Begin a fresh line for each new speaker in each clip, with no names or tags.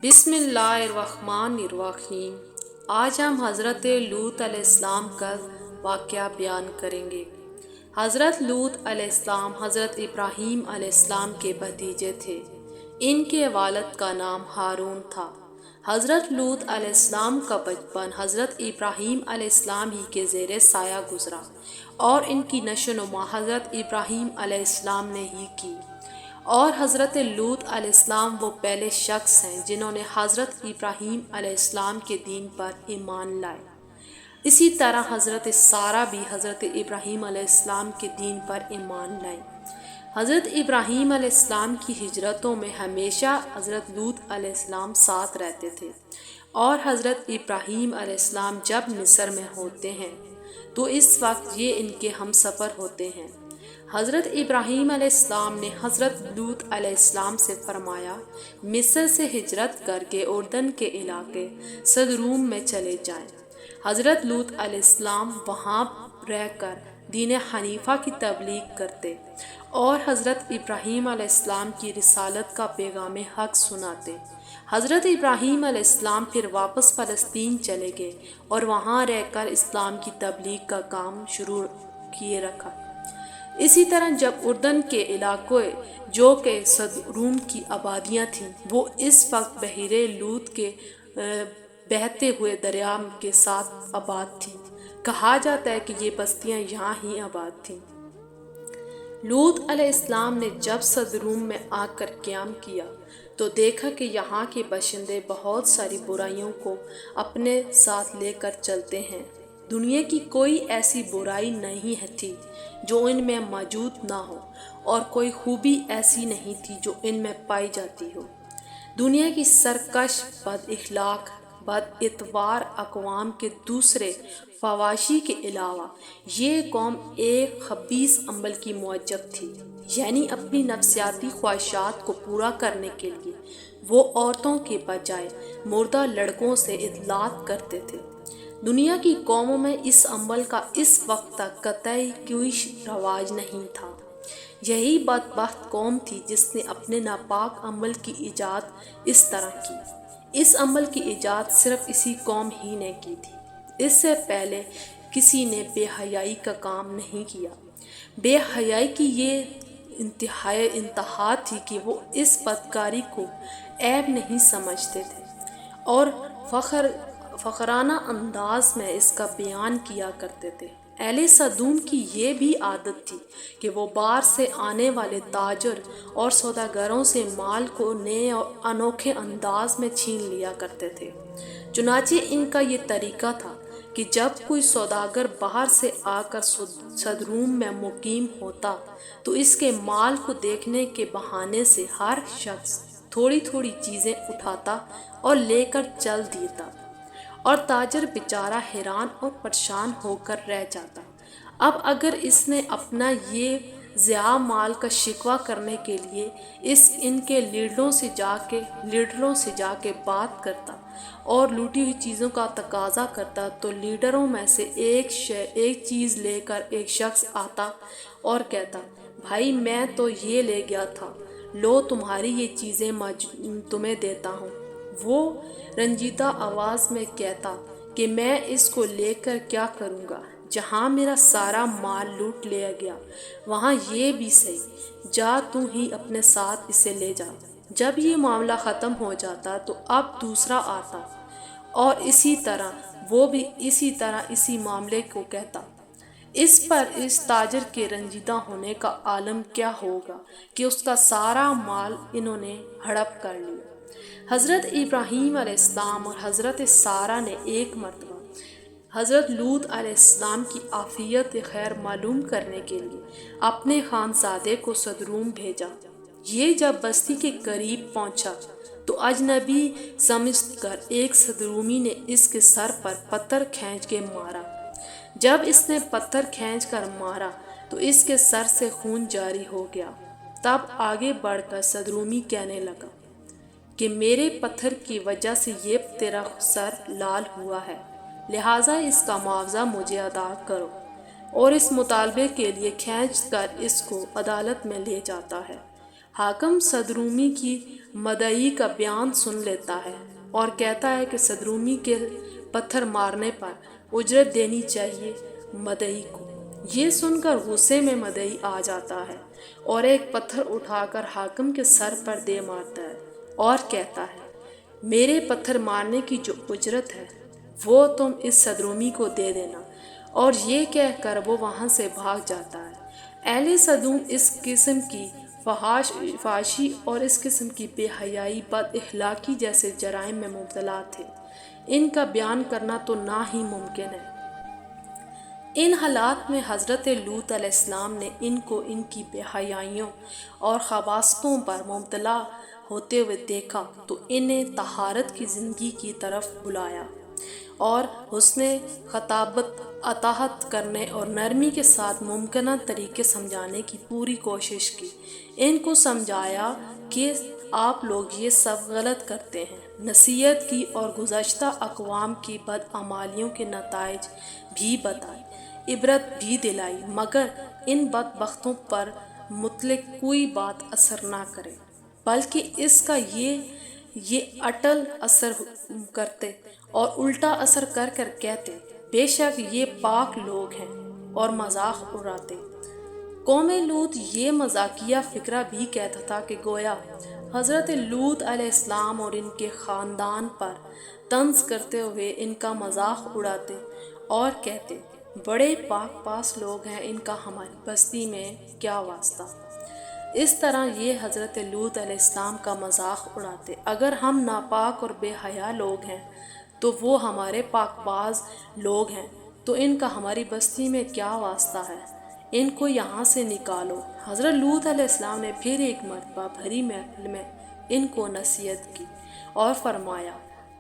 بسم اللہ الرحمن الرحیم۔ آج ہم حضرت لوط علیہ السلام کا واقعہ بیان کریں گے۔ حضرت لوط علیہ السلام حضرت ابراہیم علیہ السلام کے بھتیجے تھے۔ ان کے والد کا نام ہارون تھا۔ حضرت لوط علیہ السلام کا بچپن حضرت ابراہیم علیہ السلام ہی کے زیر سایہ گزرا اور ان کی نشو و نما حضرت ابراہیم علیہ السلام نے ہی کی، اور حضرت لوط علیہ السلام وہ پہلے شخص ہیں جنہوں نے حضرت ابراہیم علیہ السلام کے دین پر ایمان لائے۔ اسی طرح حضرت سارہ بھی حضرت ابراہیم علیہ السلام کے دین پر ایمان لائیں۔ حضرت ابراہیم علیہ السلام کی ہجرتوں میں ہمیشہ حضرت لوط علیہ السلام ساتھ رہتے تھے، اور حضرت ابراہیم علیہ السلام جب مصر میں ہوتے ہیں تو اس وقت یہ ان کے ہم سفر ہوتے ہیں۔ حضرت ابراہیم علیہ السلام نے حضرت لوط علیہ السلام سے فرمایا، مصر سے ہجرت کر کے اردن کے علاقے سدروم میں چلے جائیں۔ حضرت لوط علیہ السلام وہاں رہ کر دین حنیفہ کی تبلیغ کرتے اور حضرت ابراہیم علیہ السلام کی رسالت کا پیغام حق سناتے۔ حضرت ابراہیم علیہ السلام پھر واپس فلسطین چلے گئے اور وہاں رہ کر اسلام کی تبلیغ کا کام شروع کیے رکھا۔ اسی طرح جب اردن کے علاقے جو کہ سدروم کی آبادیاں تھیں وہ اس وقت بحیرہ لوط کے بہتے ہوئے دریا کے ساتھ آباد تھیں، کہا جاتا ہے کہ یہ بستیاں یہاں ہی آباد تھیں۔ لوط علیہ السلام نے جب سدروم میں آ کر قیام کیا تو دیکھا کہ یہاں کے باشندے بہت ساری برائیوں کو اپنے ساتھ لے کر چلتے ہیں۔ دنیا کی کوئی ایسی برائی نہیں تھی جو ان میں موجود نہ ہو، اور کوئی خوبی ایسی نہیں تھی جو ان میں پائی جاتی ہو۔ دنیا کی سرکش، بد اخلاق، بد اعتبار اقوام کے دوسرے فواشی کے علاوہ یہ قوم ایک خبیث عمل کی موجب تھی، یعنی اپنی نفسیاتی خواہشات کو پورا کرنے کے لیے وہ عورتوں کے بجائے مردہ لڑکوں سے اطلاعات کرتے تھے۔ دنیا کی قوموں میں اس عمل کا اس وقت تک قطعی کوئی رواج نہیں تھا۔ یہی بدبخت قوم تھی جس نے اپنے ناپاک عمل کی ایجاد اس طرح کی۔ اس عمل کی ایجاد صرف اسی قوم ہی نے کی تھی، اس سے پہلے کسی نے بے حیائی کا کام نہیں کیا۔ بے حیائی کی یہ انتہا تھی کہ وہ اس بدکاری کو عیب نہیں سمجھتے تھے اور فخرانہ انداز میں اس کا بیان کیا کرتے تھے۔ اہل سدوم کی یہ بھی عادت تھی کہ وہ باہر سے آنے والے تاجر اور سوداگروں سے مال کو نئے اور انوکھے انداز میں چھین لیا کرتے تھے۔ چنانچہ ان کا یہ طریقہ تھا کہ جب کوئی سوداگر باہر سے آ کر سدروم میں مقیم ہوتا تو اس کے مال کو دیکھنے کے بہانے سے ہر شخص تھوڑی تھوڑی چیزیں اٹھاتا اور لے کر چل دیتا، اور تاجر بیچارہ حیران اور پریشان ہو کر رہ جاتا۔ اب اگر اس نے اپنا یہ ضیاع مال کا شکوہ کرنے کے لیے ان کے لیڈروں سے جا کے بات کرتا اور لوٹی ہوئی چیزوں کا تقاضا کرتا تو لیڈروں میں سے ایک چیز لے کر ایک شخص آتا اور کہتا، بھائی میں تو یہ لے گیا تھا، لو تمہاری یہ چیزیں تمہیں دیتا ہوں۔ وہ رنجیدہ آواز میں کہتا کہ میں اس کو لے کر کیا کروں گا، جہاں میرا سارا مال لوٹ لیا گیا وہاں یہ بھی صحیح، جا تو ہی اپنے ساتھ اسے لے جا۔ جب یہ معاملہ ختم ہو جاتا تو اب دوسرا آتا اور اسی طرح وہ بھی اسی معاملے کو کہتا۔ اس پر اس تاجر کے رنجیدہ ہونے کا عالم کیا ہوگا کہ اس کا سارا مال انہوں نے ہڑپ کر لیا۔ حضرت ابراہیم علیہ السلام اور حضرت سارہ نے ایک مرتبہ حضرت لوط علیہ السلام کی عافیت خیر معلوم کرنے کے لیے اپنے خانزادے کو سدروم بھیجا۔ یہ جب بستی کے قریب پہنچا تو اجنبی سمجھ کر ایک سدرومی نے اس کے سر پر پتھر کھینچ کے مارا۔ جب اس نے پتھر کھینچ کر مارا تو اس کے سر سے خون جاری ہو گیا۔ تب آگے بڑھ کر سدرومی کہنے لگا کہ میرے پتھر کی وجہ سے یہ تیرا سر لال ہوا ہے، لہٰذا اس کا معاوضہ مجھے ادا کرو، اور اس مطالبے کے لیے کھینچ کر اس کو عدالت میں لے جاتا ہے۔ حاکم صدرومی کی مدعی کا بیان سن لیتا ہے اور کہتا ہے کہ صدرومی کے پتھر مارنے پر اجرت دینی چاہیے مدعی کو۔ یہ سن کر غصے میں مدعی آ جاتا ہے اور ایک پتھر اٹھا کر حاکم کے سر پر دے مارتا ہے اور کہتا ہے میرے پتھر مارنے کی جو اجرت ہے وہ تم اس صدرومی کو دے دینا، اور یہ کہہ کر وہ وہاں سے بھاگ جاتا ہے۔ اہل صدوم اس قسم کی فحاشی اور اس قسم کی بے حیائی، بد اخلاقی جیسے جرائم میں مبتلا تھے، ان کا بیان کرنا تو نہ ہی ممکن ہے۔ ان حالات میں حضرت لوط علیہ السلام نے ان کو ان کی بے حیائیوں اور خباثتوں پر مبتلا ہوتے ہوئے دیکھا تو انہیں طہارت کی زندگی کی طرف بلایا اور حسن خطابت اطاعت کرنے اور نرمی کے ساتھ ممکنہ طریقے سمجھانے کی پوری کوشش کی۔ ان کو سمجھایا کہ آپ لوگ یہ سب غلط کرتے ہیں، نصیحت کی اور گزشتہ اقوام کی بدعمالیوں کے نتائج بھی بتائے، عبرت بھی دلائی، مگر ان بدبختوں پر مطلق کوئی بات اثر نہ کرے، بلکہ اس کا یہ اٹل اثر کرتے اور الٹا اثر کر کر کہتے بے شک یہ پاک لوگ ہیں، اور مذاق اڑاتے۔ قوم لوط یہ مذاقیہ فقرہ بھی کہتا تھا کہ گویا حضرت لوط علیہ السلام اور ان کے خاندان پر طنز کرتے ہوئے ان کا مذاق اڑاتے اور کہتے بڑے پاک پاس لوگ ہیں، ان کا ہماری بستی میں کیا واسطہ۔ اس طرح یہ حضرت لوط علیہ السلام کا مذاق اڑاتے، اگر ہم ناپاک اور بے حیا لوگ ہیں تو وہ ہمارے پاک باز لوگ ہیں، تو ان کا ہماری بستی میں کیا واسطہ ہے، ان کو یہاں سے نکالو۔ حضرت لوط علیہ السلام نے پھر ایک مرتبہ بھری محفل میں ان کو نصیحت کی اور فرمایا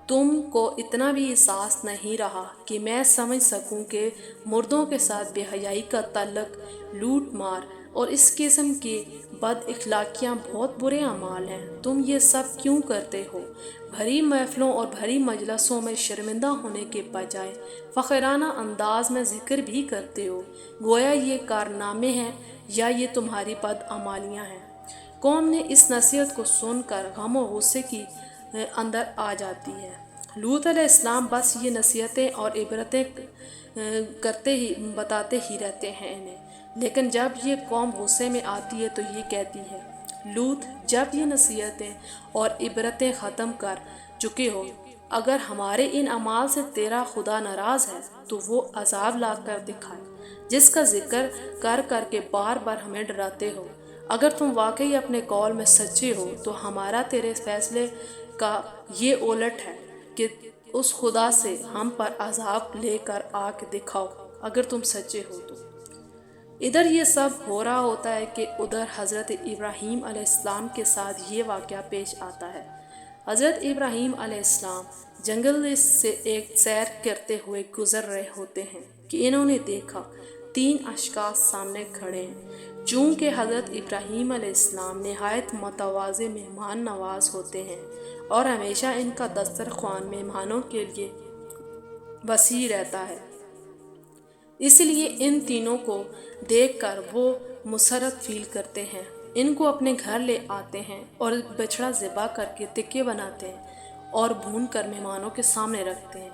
تم کو اتنا بھی احساس نہیں رہا کہ میں سمجھ سکوں کہ مردوں کے ساتھ بے حیائی کا تعلق، لوٹ مار اور اس قسم کی بد اخلاقیاں بہت برے اعمال ہیں، تم یہ سب کیوں کرتے ہو؟ بھری محفلوں اور بھری مجلسوں میں شرمندہ ہونے کے بجائے فخرانہ انداز میں ذکر بھی کرتے ہو، گویا یہ کارنامے ہیں یا یہ تمہاری بدعمالیاں ہیں۔ قوم نے اس نصیحت کو سن کر غم و غصے کی اندر آ جاتی ہے۔ لوط علیہ السلام بس یہ نصیحتیں اور عبرتیں بتاتے ہی رہتے ہیں انہیں، لیکن جب یہ قوم غصے میں آتی ہے تو یہ کہتی ہے لوط جب یہ نصیحتیں اور عبرتیں ختم کر چکے ہو، اگر ہمارے ان اعمال سے تیرا خدا ناراض ہے تو وہ عذاب لا کر دکھائے جس کا ذکر کر کر کے بار بار ہمیں ڈراتے ہو۔ اگر تم واقعی اپنے قول میں سچے ہو تو ہمارا تیرے فیصلے کا یہ الٹ ہے کہ اس خدا سے ہم پر عذاب لے کر آ کے دکھاؤ اگر تم سچے ہو تو۔ ادھر یہ سب ہو رہا ہوتا ہے کہ ادھر حضرت ابراہیم علیہ السلام کے ساتھ یہ واقعہ پیش آتا ہے۔ حضرت ابراہیم علیہ السلام جنگل سے ایک سیر کرتے ہوئے گزر رہے ہوتے ہیں کہ انہوں نے دیکھا 3 اشخاص سامنے کھڑے ہیں۔ چونکہ حضرت ابراہیم علیہ السلام نہایت متواضع مہمان نواز ہوتے ہیں اور ہمیشہ ان کا دسترخوان مہمانوں کے لیے وسیع رہتا ہے، اس لیے ان تینوں کو دیکھ کر وہ مسرت فیل کرتے ہیں، ان کو اپنے گھر لے آتے ہیں اور بچڑا ذبح کر کے ٹکے بناتے ہیں اور بھون کر مہمانوں کے سامنے رکھتے ہیں،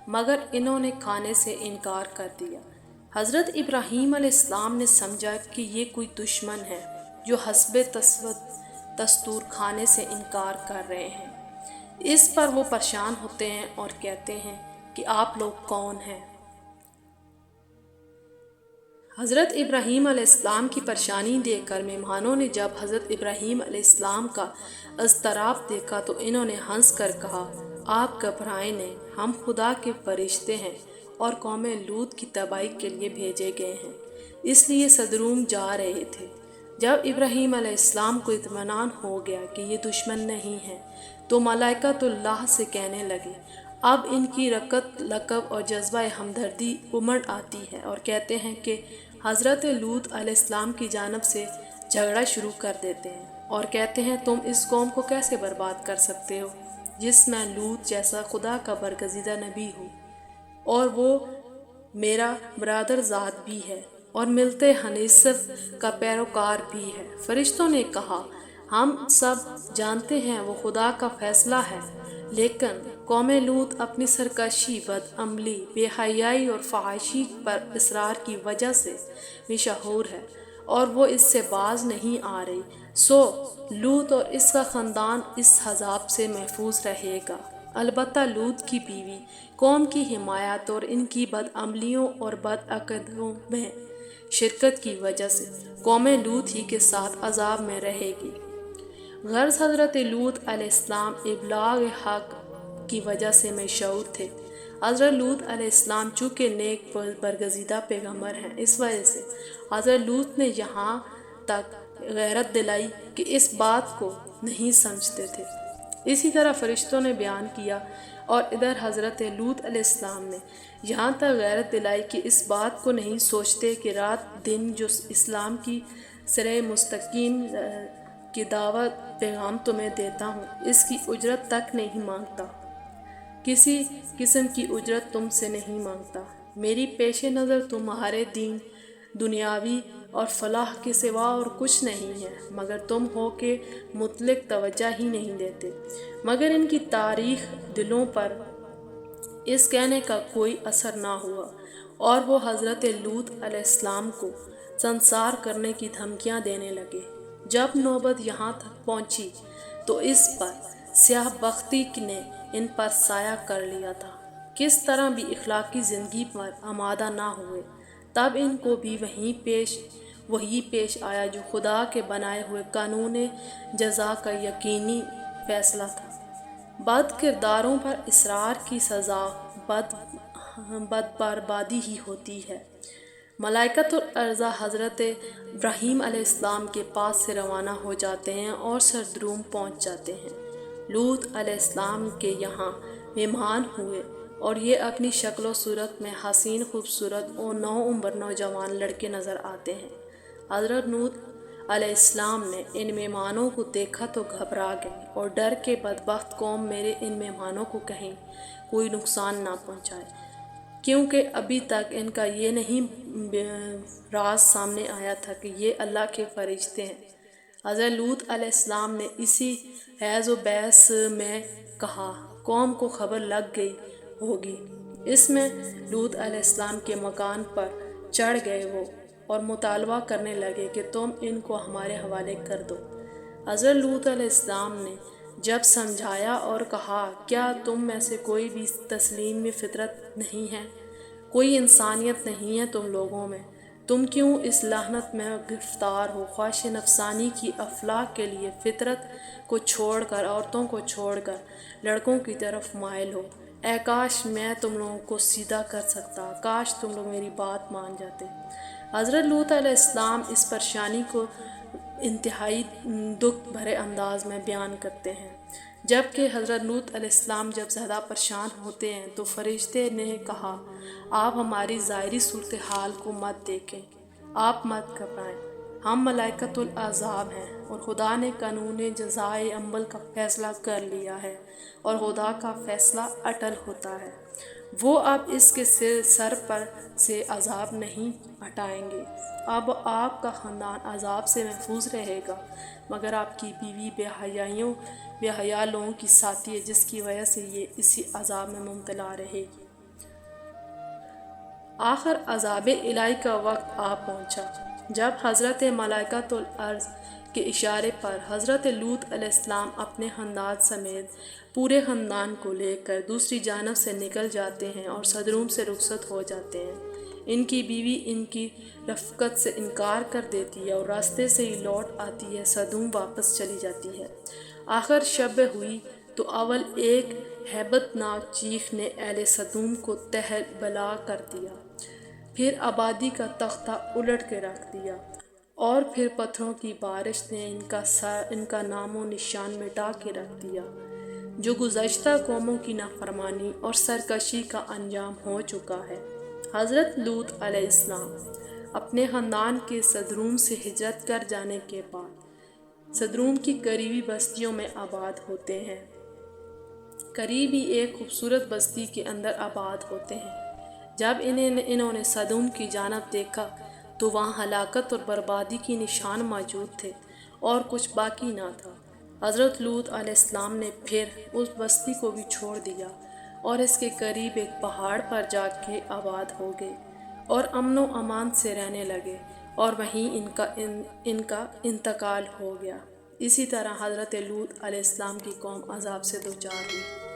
مگر انہوں نے کھانے سے انکار کر دیا۔ حضرت ابراہیم علیہ السلام نے سمجھا کہ یہ کوئی دشمن ہے جو حسب دستور کھانے سے انکار کر رہے ہیں۔ اس پر وہ پریشان ہوتے ہیں اور کہتے ہیں کہ آپ لوگ کون ہیں؟ حضرت ابراہیم علیہ السلام کی پریشانی دیکھ کر مہمانوں نے جب حضرت ابراہیم علیہ السلام کا اضطراب دیکھا تو انہوں نے ہنس کر کہا آپ گھبرائیں نہیں، ہم خدا کے فرشتے ہیں اور قوم لوط کی تباہی کے لیے بھیجے گئے ہیں، اس لیے صدروم جا رہے تھے۔ جب ابراہیم علیہ السلام کو اطمینان ہو گیا کہ یہ دشمن نہیں ہیں تو ملائکۃ اللہ سے کہنے لگے۔ اب ان کی رقت لقب اور جذبہ ہمدردی امڑ آتی ہے اور کہتے ہیں کہ حضرت لوط علیہ السلام کی جانب سے جھگڑا شروع کر دیتے ہیں اور کہتے ہیں تم اس قوم کو کیسے برباد کر سکتے ہو جس میں لوط جیسا خدا کا برگزیدہ نبی ہو، اور وہ میرا برادر ذات بھی ہے اور ملتے حنیصف کا پیروکار بھی ہے۔ فرشتوں نے کہا ہم سب جانتے ہیں وہ خدا کا فیصلہ ہے، لیکن قوم لوط اپنی سرکشی، بد عملی، بے حیائی اور فحاشی پر اصرار کی وجہ سے مشہور ہے، اور وہ اس سے باز نہیں آ رہی۔ سو لوط اور اس کا خاندان اس عذاب سے محفوظ رہے گا۔ البتہ لوط کی بیوی قوم کی حمایت اور ان کی بد عملیوں اور بد عقیدیوں میں شرکت کی وجہ سے قوم لوط ہی کے ساتھ عذاب میں رہے گی۔ غرض حضرت لوط علیہ السلام ابلاغ حق کی وجہ سے مشہور تھے۔ حضرت لوط علیہ السلام چونکہ نیک برگزیدہ پیغمبر ہیں، اس وجہ سے حضرت لوط نے یہاں تک غیرت دلائی کہ اس بات کو نہیں سمجھتے تھے۔ اسی طرح فرشتوں نے بیان کیا، اور ادھر حضرت لوط علیہ السلام نے یہاں تک غیرت دلائی کہ اس بات کو نہیں سوچتے کہ رات دن جو اسلام کی سرے مستقیم کی دعوت پیغام تمہیں دیتا ہوں، اس کی اجرت تک نہیں مانگتا، کسی قسم کی اجرت تم سے نہیں مانگتا۔ میری پیش نظر تمہارے دین دنیاوی اور فلاح کے سوا اور کچھ نہیں ہے، مگر تم ہو کہ مطلق توجہ ہی نہیں دیتے۔ مگر ان کی تاریخ دلوں پر اس کہنے کا کوئی اثر نہ ہوا، اور وہ حضرت لوط علیہ السلام کو سنسار کرنے کی دھمکیاں دینے لگے۔ جب نوبت یہاں تک پہنچی تو اس پر سیاہ بختی نے ان پر سایہ کر لیا تھا۔ کس طرح بھی اخلاقی زندگی پر آمادہ نہ ہوئے، تب ان کو بھی وہی پیش آیا جو خدا کے بنائے ہوئے قانون جزا کا یقینی فیصلہ تھا۔ بد کرداروں پر اصرار کی سزا بد بربادی ہی ہوتی ہے۔ ملائکۃ الارض حضرت ابراہیم علیہ السلام کے پاس سے روانہ ہو جاتے ہیں اور سدروم پہنچ جاتے ہیں۔ لوط علیہ السلام کے یہاں مہمان ہوئے، اور یہ اپنی شکل و صورت میں حسین، خوبصورت اور نوعمر نوجوان لڑکے نظر آتے ہیں۔ حضرت لوط علیہ السلام نے ان مہمانوں کو دیکھا تو گھبرا گئے اور ڈر کے بدبخت قوم میرے ان مہمانوں کو کہیں کوئی نقصان نہ پہنچائے، کیونکہ ابھی تک ان کا یہ نہیں راز سامنے آیا تھا کہ یہ اللہ کے فرشتے ہیں۔ حضرت لوط علیہ السلام نے اسی حیض و بحث میں کہا، قوم کو خبر لگ گئی ہوگی۔ اس میں لوط علیہ السلام کے مکان پر چڑھ گئے وہ اور مطالبہ کرنے لگے کہ تم ان کو ہمارے حوالے کر دو۔ حضرت لوط علیہ السلام نے جب سمجھایا اور کہا، کیا تم میں سے کوئی بھی تسلیم فطرت نہیں ہے؟ کوئی انسانیت نہیں ہے تم لوگوں میں؟ تم کیوں اس لعنت میں گرفتار ہو؟ خواہش نفسانی کی افلاح کے لیے فطرت کو چھوڑ کر، عورتوں کو چھوڑ کر لڑکوں کی طرف مائل ہو۔ اے کاش میں تم لوگوں کو سیدھا کر سکتا، کاش تم لوگ میری بات مان جاتے۔ حضرت لوط علیہ السلام اس پریشانی کو انتہائی دکھ بھرے انداز میں بیان کرتے ہیں۔ جبکہ حضرت لوط علیہ السلام جب زیادہ پریشان ہوتے ہیں تو فرشتے نے کہا، آپ ہماری ظاہری صورتحال کو مت دیکھیں، آپ مت گھبرائیں، ہم ملائکۃ العذاب ہیں، اور خدا نے قانون جزائے عمل کا فیصلہ کر لیا ہے، اور خدا کا فیصلہ اٹل ہوتا ہے۔ وہ اب اس کے سر پر سے عذاب نہیں ہٹائیں گے۔ اب آپ کا خاندان عذاب سے محفوظ رہے گا، مگر آپ کی بیوی بے حیا لوگوں کی ساتھی ہے، جس کی وجہ سے یہ اسی عذاب میں مبتلا رہے گی۔ آخر عذاب الہی کا وقت آ پہنچا، جب حضرت ملائکۃ الارض کے اشارے پر حضرت لوط علیہ السلام اپنے خاندان سمیت پورے خاندان کو لے کر دوسری جانب سے نکل جاتے ہیں اور سدروم سے رخصت ہو جاتے ہیں۔ ان کی بیوی ان کی رفقت سے انکار کر دیتی ہے اور راستے سے ہی لوٹ آتی ہے، سدوم واپس چلی جاتی ہے۔ آخر شب ہوئی تو اول ایک ہیبت ناک چیخ نے اہل سدوم کو تہہ بلا کر دیا، پھر آبادی کا تختہ الٹ کے رکھ دیا، اور پھر پتھروں کی بارش نے ان کا نام و نشان مٹا کے رکھ دیا، جو گزشتہ قوموں کی نافرمانی اور سرکشی کا انجام ہو چکا ہے۔ حضرت لوط علیہ السلام اپنے خاندان کے سدروم سے ہجرت کر جانے کے بعد سدروم کی قریبی بستیوں میں آباد ہوتے ہیں۔ قریب ہی ایک خوبصورت بستی کے اندر آباد ہوتے ہیں۔ جب انہوں نے سدوم کی جانب دیکھا تو وہاں ہلاکت اور بربادی کی نشان موجود تھے، اور کچھ باقی نہ تھا۔ حضرت لوط علیہ السلام نے پھر اس بستی کو بھی چھوڑ دیا اور اس کے قریب ایک پہاڑ پر جا کے آباد ہو گئے اور امن و امان سے رہنے لگے، اور وہیں ان کا انتقال ہو گیا۔ اسی طرح حضرت لوط علیہ السلام کی قوم عذاب سے دوچار ہوئی۔